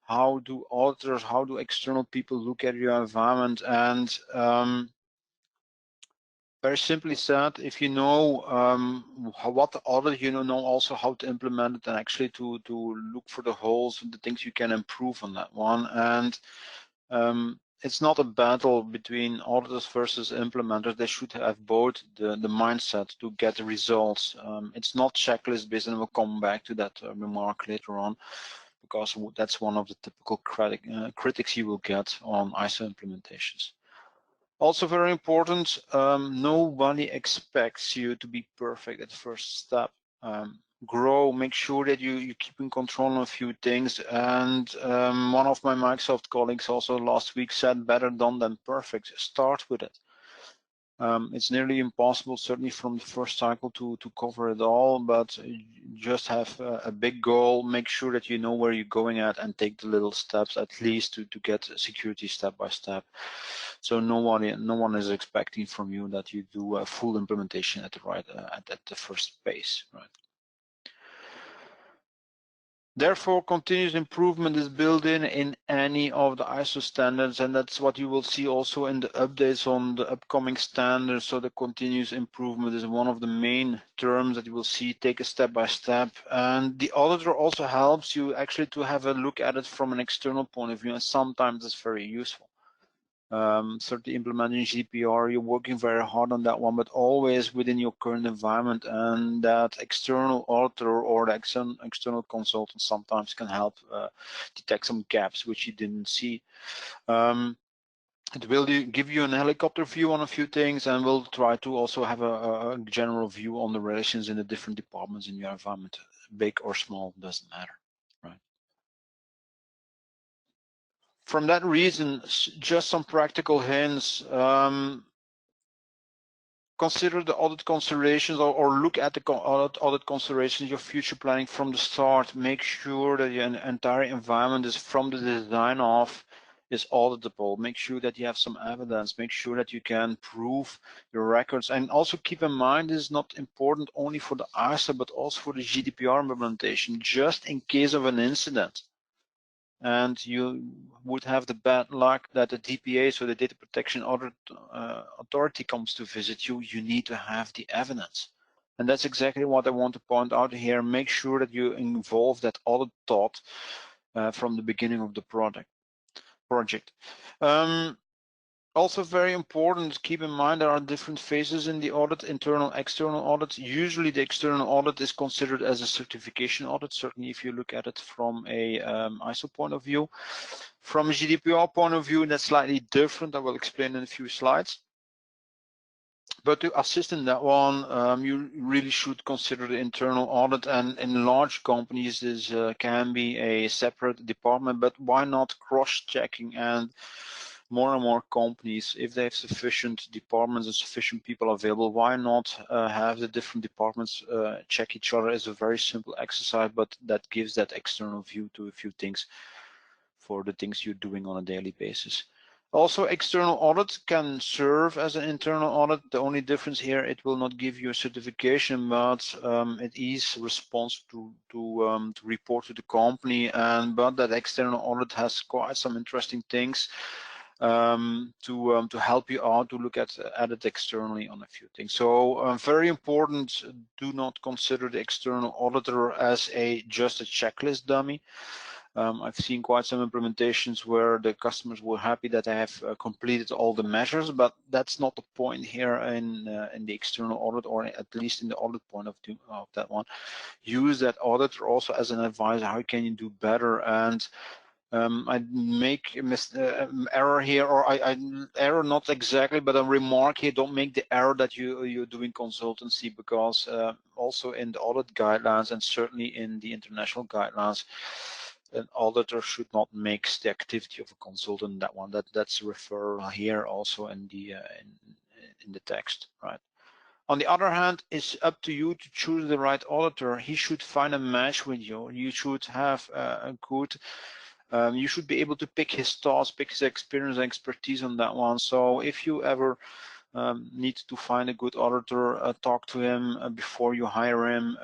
how do auditors, how do external people look at your environment. And very simply said, if you know what the audit, you know also how to implement it, and actually to look for the holes and the things you can improve on that one. And it's not a battle between auditors versus implementers. They should have both the mindset to get the results. It's not checklist based, and we'll come back to that remark later on, because that's one of the typical critics you will get on ISO implementations. Also very important, nobody expects you to be perfect at the first step. Grow, make sure that you keep in control on a few things. And one of my Microsoft colleagues also last week said, better done than perfect. Start with it. It's nearly impossible, certainly from the first cycle, to cover it all, but just have a big goal, make sure that you know where you're going at, and take the little steps at least to get security step by step. So no one is expecting from you that you do a full implementation at the right at the first pace, right? Therefore, continuous improvement is built in any of the ISO standards, and that's what you will see also in the updates on the upcoming standards. So the continuous improvement is one of the main terms that you will see, take a step by step. And the auditor also helps you actually to have a look at it from an external point of view, and sometimes it's very useful. Certainly implementing GDPR, you're working very hard on that one, but always within your current environment, and that external auditor or the external consultant sometimes can help detect some gaps which you didn't see. It will give you an helicopter view on a few things, and we'll try to also have a general view on the relations in the different departments in your environment, big or small, doesn't matter, right? From that reason, just some practical hints. Consider the audit considerations, or look at the audit considerations, your future planning from the start. Make sure that your entire environment is, from the design off, is auditable. Make sure that you have some evidence. Make sure that you can prove your records. And also keep in mind, this is not important only for the ISO, but also for the GDPR implementation, just in case of an incident. And you would have the bad luck that the DPA, so the Data Protection Authority, comes to visit you. You need to have the evidence. And that's exactly what I want to point out here. Make sure that you involve that audit thought from the beginning of the project. Also very important, keep in mind there are different phases in the audit, internal, external audit. Usually the external audit is considered as a certification audit, certainly if you look at it from a ISO point of view. From a GDPR point of view, that's slightly different. I will explain in a few slides. But to assist in that one, you really should consider the internal audit, and in large companies this can be a separate department, but why not cross-checking and more and more companies, if they have sufficient departments and sufficient people available, why not have the different departments check each other? Is a very simple exercise, but that gives that external view to a few things for the things you're doing on a daily basis. Also, external audit can serve as an internal audit. The only difference here, it will not give you a certification, but it is responsible to report to the company. But that external audit has quite some interesting things to help you out to look at it externally on a few things. So very important, do not consider the external auditor as just a checklist dummy. I've seen quite some implementations where the customers were happy that they have completed all the measures, but that's not the point here in the external audit, or at least in the audit point of that one. Use that auditor also as an advisor. How can you do better? And I make a error here, or I error not exactly, but a remark here. Don't make the error that you're doing consultancy, because also in the audit guidelines and certainly in the international guidelines, an auditor should not mix the activity of a consultant. That's a referral here also in the text, right? On the other hand, it's up to you to choose the right auditor. He should find a match with you. You should have a good. You should be able to pick his thoughts, pick his experience and expertise on that one. So if you ever need to find a good auditor, talk to him before you hire him,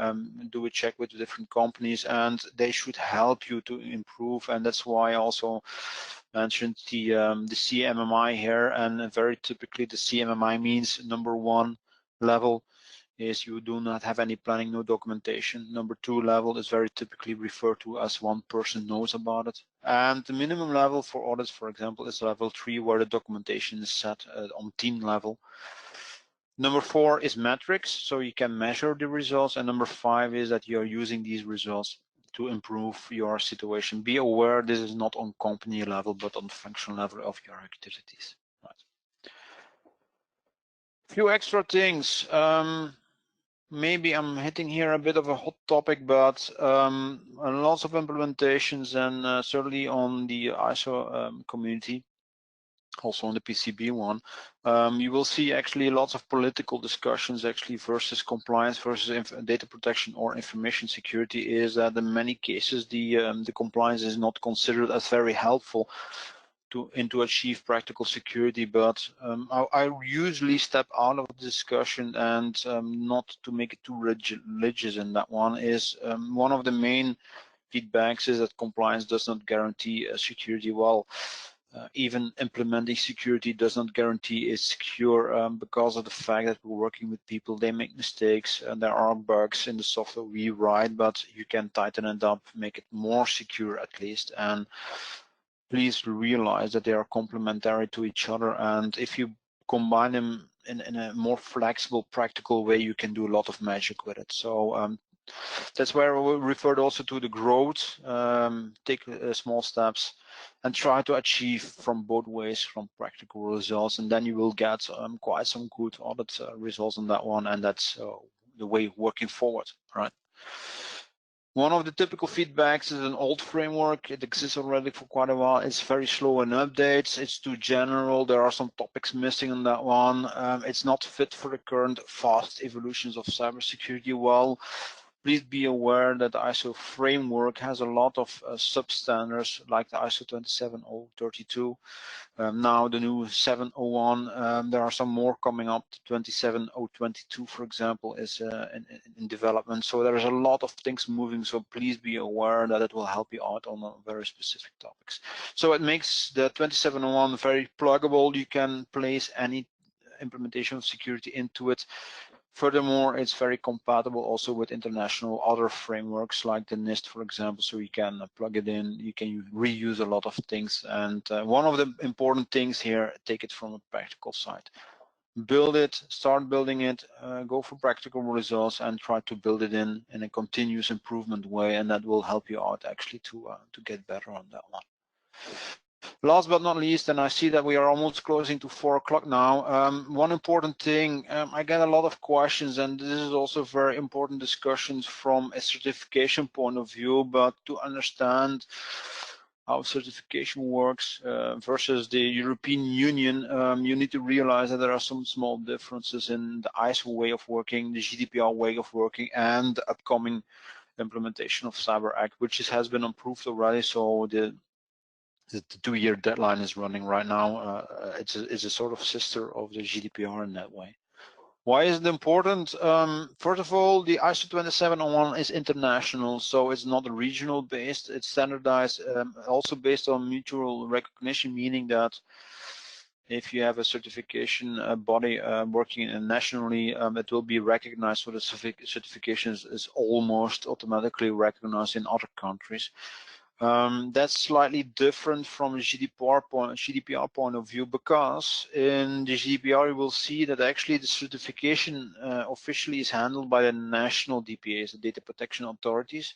do a check with the different companies, and they should help you to improve. And that's why I also mentioned the CMMI here. And very typically the CMMI means number 1 level is you do not have any planning, no documentation. Number 2 level is very typically referred to as one person knows about it. And the minimum level for audits, for example, is level 3, where the documentation is set on team level. Number 4 is metrics, so you can measure the results. And number 5 is that you're using these results to improve your situation. Be aware this is not on company level, but on functional level of your activities. Right. Few extra things. Maybe I'm hitting here a bit of a hot topic, but lots of implementations, and certainly on the ISO community, also on the PCB one, you will see actually lots of political discussions actually versus compliance versus data protection or information security. Is that in many cases the compliance is not considered as very helpful to achieve practical security, but I usually step out of the discussion, and not to make it too religious in that one. Is one of the main feedbacks is that compliance does not guarantee security. Well, even implementing security does not guarantee it's secure, because of the fact that we're working with people. They make mistakes, and there are bugs in the software we write, but you can tighten it up, make it more secure at least. And please realize that they are complementary to each other, and if you combine them in a more flexible, practical way, you can do a lot of magic with it. So that's where we referred also to the growth. Take small steps and try to achieve from both ways, from practical results, and then you will get quite some good audit results on that one, and that's the way working forward, right? One of the typical feedbacks is an old framework. It exists already for quite a while. It's very slow in updates. It's too general. There are some topics missing on that one. It's not fit for the current fast evolutions of cybersecurity. Well, please be aware that the ISO framework has a lot of substandards, like the ISO 27032. Now the new 701, there are some more coming up. 27022, for example, is in development. So there's a lot of things moving, so please be aware that it will help you out on very specific topics. So it makes the 2701 very pluggable. You can place any implementation of security into it. Furthermore, it's very compatible also with international other frameworks like the NIST, for example, so you can plug it in, you can reuse a lot of things. And one of the important things here, take it from a practical side. Build it, start building it, go for practical results, and try to build it in a continuous improvement way, and that will help you out actually to get better on that one. Last but not least, and I see that we are almost closing to 4 o'clock now, one important thing, I get a lot of questions, and this is also very important discussions from a certification point of view, but to understand how certification works versus the European Union, you need to realize that there are some small differences in the ISO way of working, the GDPR way of working, and the upcoming implementation of Cyber Act, which has been approved already. So the 2-year deadline is running right now. It's a sort of sister of the GDPR in that way. Why is it important? First of all, the ISO 27001 is international, so it's not regional based. It's standardized, also based on mutual recognition, meaning that if you have a certification body working nationally, it will be recognized. So the certification is almost automatically recognized in other countries. That's slightly different from a GDPR point of view, because in the GDPR you will see that actually the certification officially is handled by the national DPAs, the data protection authorities.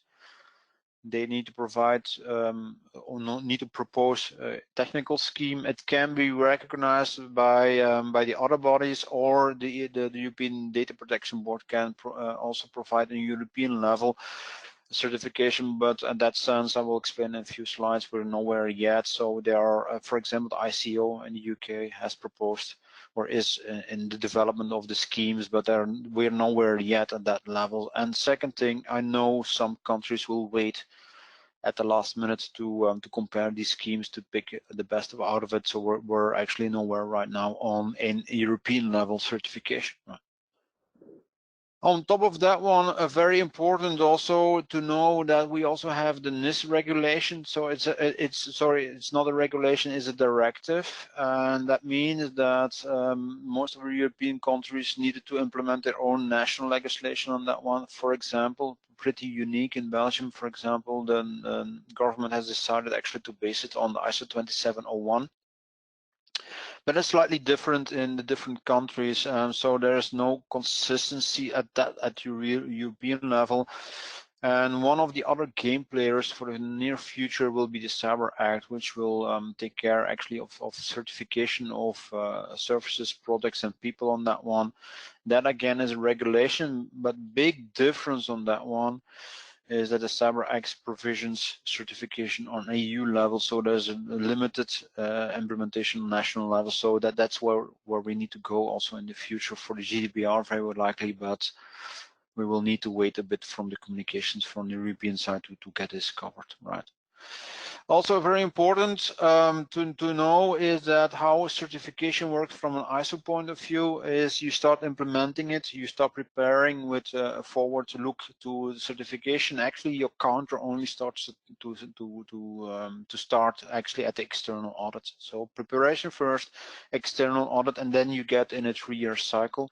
They need to provide or need to propose a technical scheme. It can be recognized by the other bodies, or the European Data Protection Board can also provide a European level certification, but in that sense I will explain in a few slides. We're nowhere yet. So there are, for example, the ICO in the UK has proposed or is in the development of the schemes, but we're nowhere yet at that level. And second thing, I know some countries will wait at the last minute to compare these schemes to pick the best out of it. So we're actually nowhere right now on a European level certification. Right. On top of that one, very important also to know that we also have the NIS regulation. So it's not a regulation, it's a directive, and that means that most of the European countries needed to implement their own national legislation on that one. For example, pretty unique in Belgium, for example, the government has decided actually to base it on the ISO 27001. But it's slightly different in the different countries, so there is no consistency at European level. And one of the other game players for the near future will be the Cyber Act, which will take care actually of certification of services, products, and people on that one. That again is a regulation, but big difference on that one is that the Cyber Act provisions certification on EU level, so there's a limited implementation on national level. So that's where we need to go also in the future for the GDPR, very likely, but we will need to wait a bit from the communications from the European side to get this covered, right? Also very important to know is that how certification works from an ISO point of view is you start implementing it, you start preparing with a forward look to the certification. Actually, your counter only starts to start actually at the external audit. So preparation first, external audit, and then you get in a 3-year cycle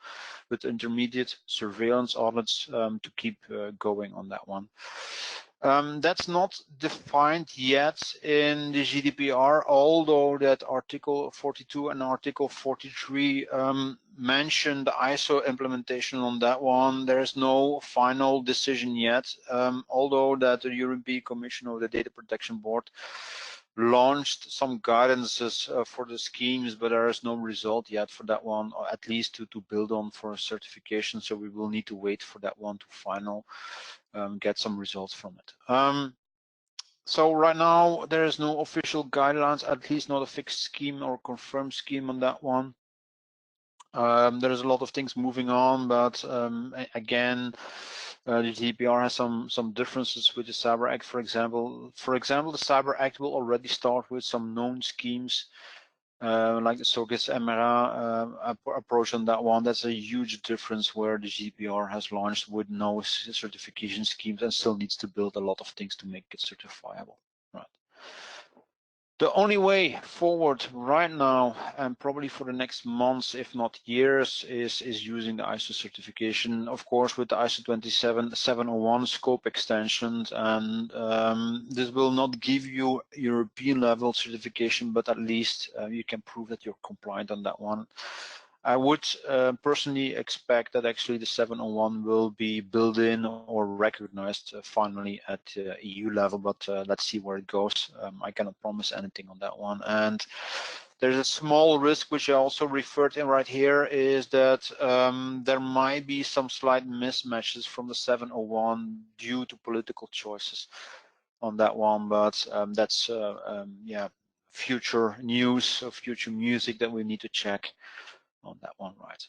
with intermediate surveillance audits to keep going on that one. That's not defined yet in the GDPR, although that Article 42 and Article 43 mention the ISO implementation on that one. There is no final decision yet, although that the European Commission or the Data Protection Board launched some guidances for the schemes, but there is no result yet for that one, or at least to build on for a certification. So we will need to wait for that one to final get some results from it. So right now there is no official guidelines, at least not a fixed scheme or confirmed scheme on that one. There is a lot of things moving on, but again, the GDPR has some differences with the Cyber Act. For example, the Cyber Act will already start with some known schemes, like the SOGIS MRA approach on that one. That's a huge difference where the GDPR has launched with no certification schemes and still needs to build a lot of things to make it certifiable. Right. The only way forward right now, and probably for the next months, if not years, is using the ISO certification. Of course, with the ISO 27701 scope extensions, and this will not give you European level certification, but at least you can prove that you're compliant on that one. I would personally expect that actually the 701 will be built in or recognized finally at EU level, but let's see where it goes. I cannot promise anything on that one. And there's a small risk, which I also referred to right here, is that there might be some slight mismatches from the 701 due to political choices. on that one, but that's yeah, future news or future music that we need to check on that one, right?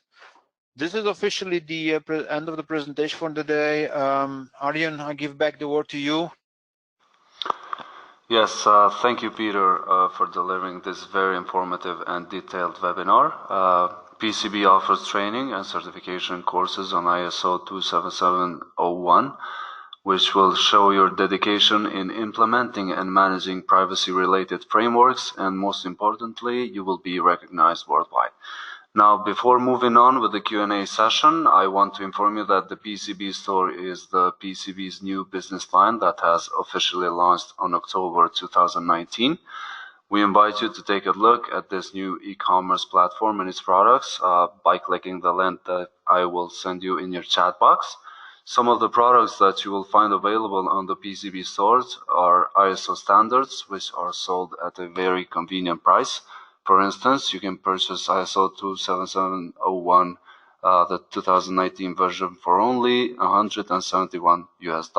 This is officially the end of the presentation for today. Arjen, I give back the word to you. Yes, thank you, Peter, for delivering this very informative and detailed webinar. PCB offers training and certification courses on ISO 27701, which will show your dedication in implementing and managing privacy-related frameworks, and most importantly, you will be recognized worldwide. Now, before moving on with the Q&A session, I want to inform you that the PCB store is the PCB's new business line that has officially launched on October 2019. We invite you to take a look at this new e-commerce platform and its products by clicking the link that I will send you in your chat box. Some of the products that you will find available on the PCB stores are ISO standards, which are sold at a very convenient price. For instance, you can purchase ISO 27701, the 2019 version, for only $171 US.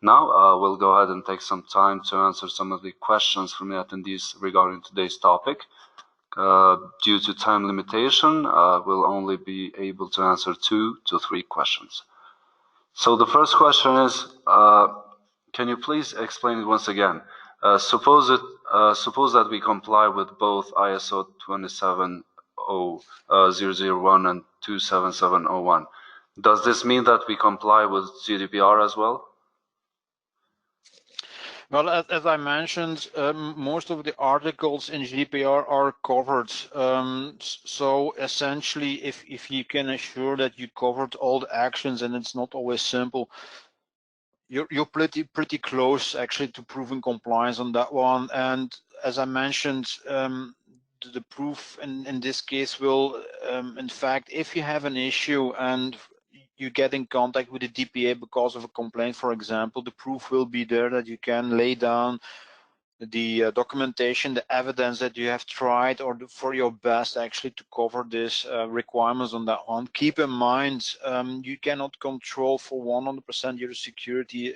Now, we'll go ahead and take some time to answer some of the questions from the attendees regarding today's topic. Due to time limitation, we'll only be able to answer 2 to 3 questions. So the first question is, can you please explain it once again? Suppose that we comply with both ISO 27001 and 27701. Does this mean that we comply with GDPR as well? Well, as I mentioned, most of the articles in GDPR are covered. So essentially, if you can assure that you covered all the actions, and it's not always simple, you're pretty close actually to proving compliance on that one. And as I mentioned, the proof in this case will, in fact, if you have an issue and you get in contact with the DPA because of a complaint, for example, the proof will be there that you can lay down the documentation, the evidence that you have tried or for your best actually to cover this requirements on that one. Keep in mind, you cannot control for 100% your security.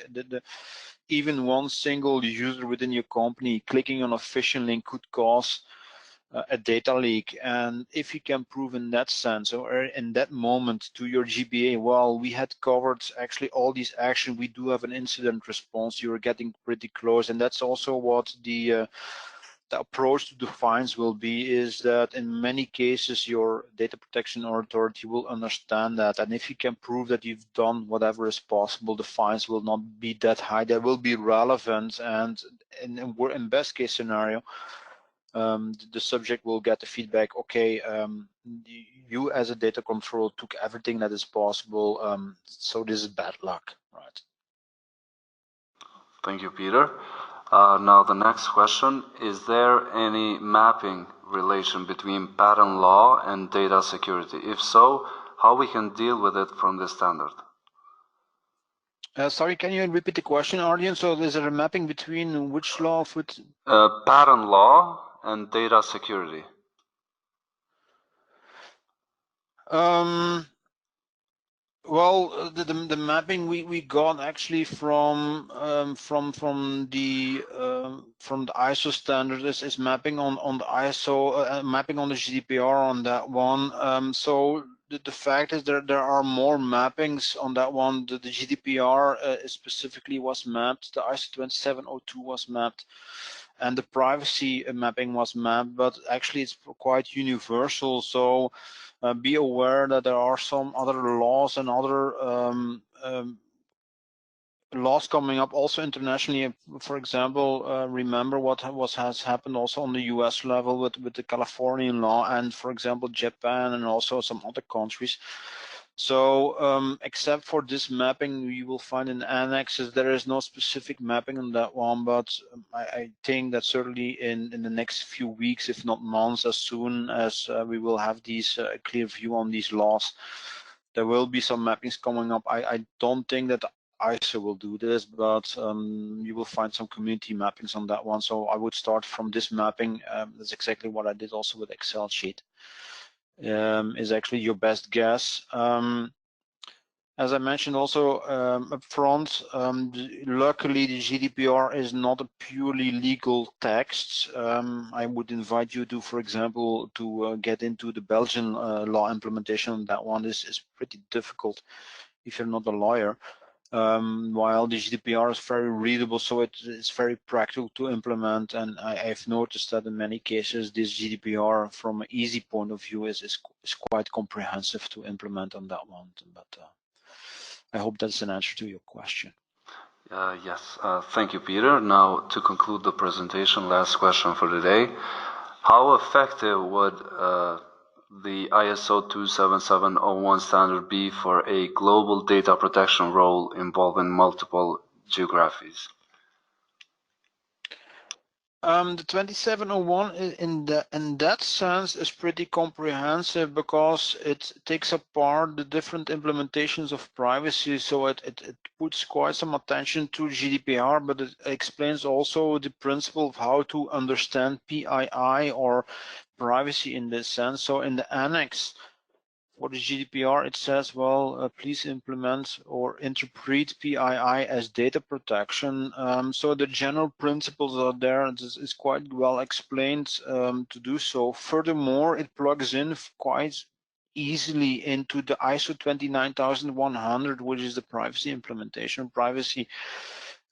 Even one single user within your company clicking on a phishing link could cause a data leak, and if you can prove in that sense or in that moment to your GBA, well, we had covered actually all these actions, we do have an incident response, you're getting pretty close. And that's also what the approach to the fines will be, is that in many cases your data protection authority will understand that, and if you can prove that you've done whatever is possible, the fines will not be that high, they will be relevant, and in best case scenario, the subject will get the feedback, okay, you as a data control took everything that is possible, so this is bad luck, right? Thank you, Peter. Now the next question, is there any mapping relation between patent law and data security? If so, how we can deal with it from this standard? Sorry, can you repeat the question, Arjen? So is there a mapping between which law with patent law and data security? Well, the mapping we got actually from the ISO standard is mapping on the ISO, mapping on the GDPR on that one. So the fact is there are more mappings on that one. The GDPR specifically was mapped. The ISO 27702 was mapped, and the privacy mapping was mapped. But actually, it's quite universal. So be aware that there are some other laws and other laws coming up also internationally. For example, remember what has happened also on the US level with the Californian law, and for example Japan and also some other countries. So except for this mapping we will find in annexes, there is no specific mapping on that one, but I think that certainly in the next few weeks, if not months, as soon as we will have these clear view on these laws, there will be some mappings coming up. I don't think that ISO will do this, but you will find some community mappings on that one. So I would start from this mapping. That's exactly what I did also with Excel sheet. Is actually your best guess. As I mentioned also up front, luckily the GDPR is not a purely legal text. I would invite you to, for example, to get into the Belgian law implementation. That one is pretty difficult if you're not a lawyer. While the GDPR is very readable, so it's very practical to implement, and I've noticed that in many cases this GDPR from an easy point of view is quite comprehensive to implement on that one. But I hope that's an answer to your question. Yes, thank you, Peter. Now, to conclude the presentation, last question for today. How effective would the ISO 27701 standard be for a global data protection role involving multiple geographies? The 2701 in that sense is pretty comprehensive because it takes apart the different implementations of privacy, so it puts quite some attention to GDPR, but it explains also the principle of how to understand PII or privacy in this sense. So in the annex for the GDPR, it says, well, please implement or interpret PII as data protection. So the general principles are there. This is quite well explained to do so. Furthermore, it plugs in quite easily into the ISO 29100, which is the privacy implementation, privacy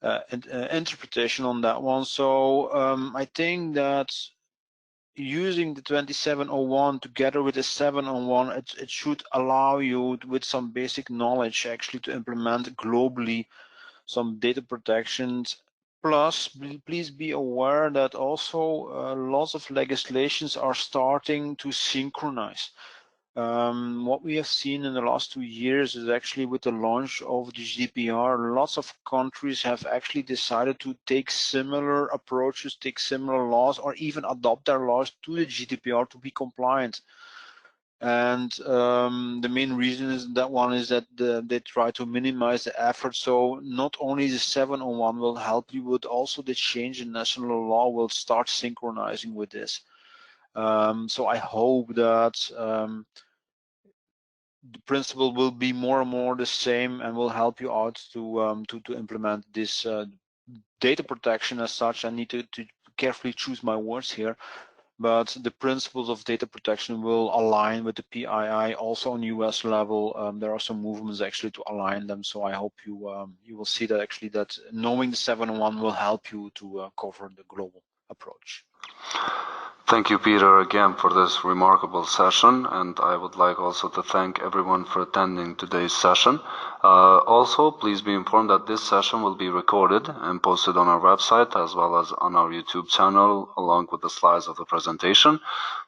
interpretation on that one. So I think that using the 2701 together with the 701, it should allow you with some basic knowledge actually to implement globally some data protections. Plus, please be aware that also lots of legislations are starting to synchronize. What we have seen in the last 2 years is actually with the launch of the GDPR, lots of countries have actually decided to take similar approaches, take similar laws, or even adopt their laws to the GDPR to be compliant. And the main reason is that one is that they try to minimize the effort. So not only the 701 will help you, but also the change in national law will start synchronizing with this. So I hope that the principle will be more and more the same and will help you out to implement this data protection as such. I need to carefully choose my words here, but the principles of data protection will align with the PII also on US level. There are some movements actually to align them, so I hope you you will see that actually that knowing the 701 will help you to cover the global approach. Thank you, Peter, again for this remarkable session, and I would like also to thank everyone for attending today's session. Also, please be informed that this session will be recorded and posted on our website as well as on our YouTube channel along with the slides of the presentation.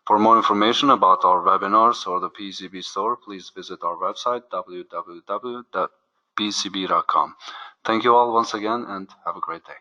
For more information about our webinars or the PECB store, please visit our website www.pecb.com. Thank you all once again and have a great day.